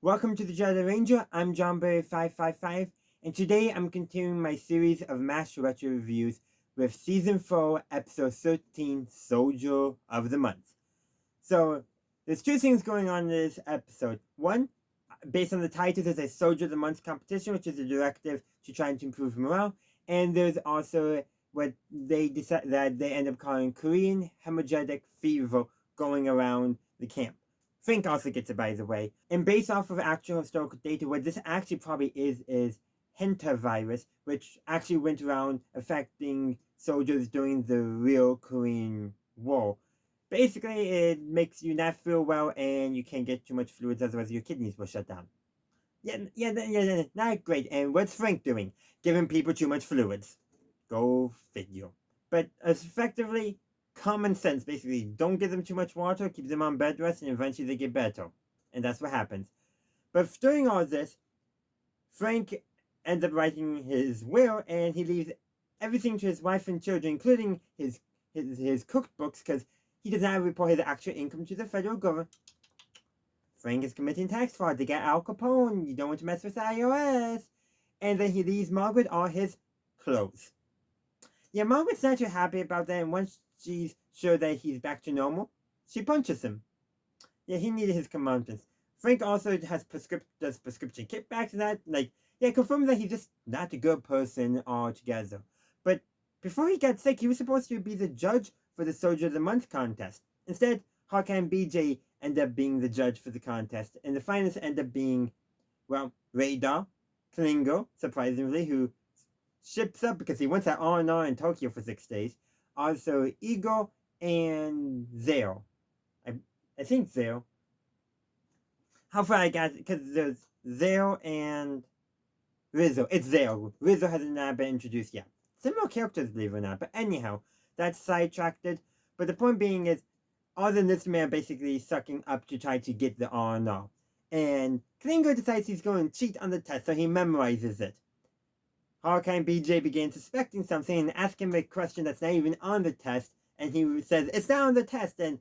Welcome to the Jedi Ranger. I'm JohnBerry555, and today I'm continuing my series of Mash Retro reviews with Season 4, Episode 13, Soldier of the Month. So, there's two things going on in this episode. One, based on the title, there's a Soldier of the Month competition, which is a directive to try and improve morale, and there's also what they decide that they end up calling Korean hemorrhagic fever going around the camp. Frank also gets it, by the way. And based off of actual historical data, what this actually probably is hantavirus, which actually went around affecting soldiers during the real Korean War. Basically, it makes you not feel well and you can't get too much fluids, otherwise your kidneys will shut down. Yeah, not great. And what's Frank doing? Giving people too much fluids. Go figure. But effectively, common sense, basically. Don't give them too much water, keep them on bed rest, and eventually they get better. And that's what happens. But during all this, Frank ends up writing his will, and he leaves everything to his wife and children, including his cookbooks, because he does not report his actual income to the federal government. Frank is committing tax fraud to get Al Capone. You don't want to mess with IRS. And then he leaves Margaret all his clothes. Yeah, Margaret's not too happy about that, and once she's sure that he's back to normal, she punches him. Yeah, he needed his comeuppance. Frank also does prescription kickbacks and that, confirms that he's just not a good person altogether. But before he got sick, he was supposed to be the judge for the Soldier of the Month contest. Instead, Hawkeye and BJ end up being the judge for the contest, and the finalists end up being, well, Radar, Klinger, surprisingly, who ships up because he went to R&R in Tokyo for 6 days. Also, Igor and Zale. I think Zale. How far I got, because there's Zale and Rizzo. It's Zale. Rizzo hasn't been introduced yet. Similar characters, believe it or not. But anyhow, that's sidetracked. But the point being is, all the enlisted men are basically sucking up to try to get the R&R. And Klinger decides he's going to cheat on the test, so he memorizes it. Hawkeye and BJ begin suspecting something and ask him a question that's not even on the test, and he says, it's not on the test, and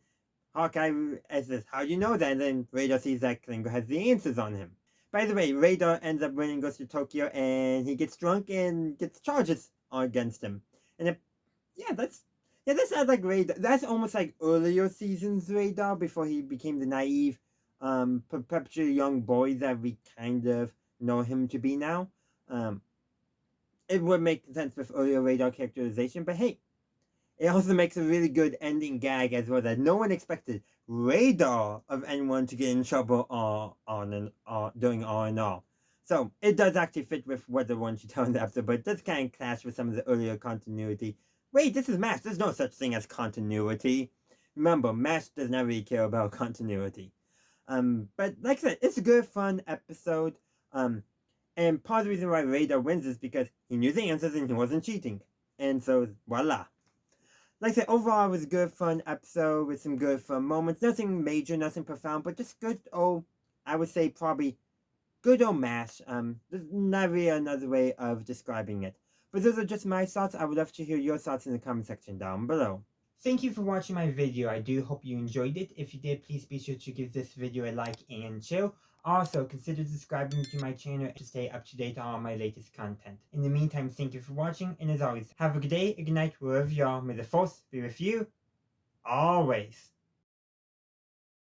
Hawkeye says, how do you know that? And then Radar sees that Klinger has the answers on him. By the way, Radar ends up winning, goes to Tokyo, and he gets drunk and gets charges against him. And that's not like Radar. That's almost like earlier seasons Radar, before he became the naive, perpetual young boy that we kind of know him to be now. It would make sense with earlier Radar characterization, but hey, it also makes a really good ending gag as well, that no one expected Radar of anyone to get in trouble during R&R. So it does actually fit with what they want to tell in the episode, but it does kind of clash with some of the earlier continuity. Wait, this is MASH. There's no such thing as continuity. Remember, MASH does not really care about continuity. But like I said, it's a good, fun episode. And part of the reason why Radar wins is because he knew the answers and he wasn't cheating. And so, voila. Like I said, overall it was a good, fun episode with some good, fun moments. Nothing major, nothing profound, but just good old, I would say probably good old MASH. There's not really another way of describing it. But those are just my thoughts. I would love to hear your thoughts in the comment section down below. Thank you for watching my video. I do hope you enjoyed it. If you did, please be sure to give this video a like and share. Also, consider subscribing to my channel to stay up to date on all my latest content. In the meantime, thank you for watching, and as always, have a good day, a good night, wherever you are. May the Force be with you, always.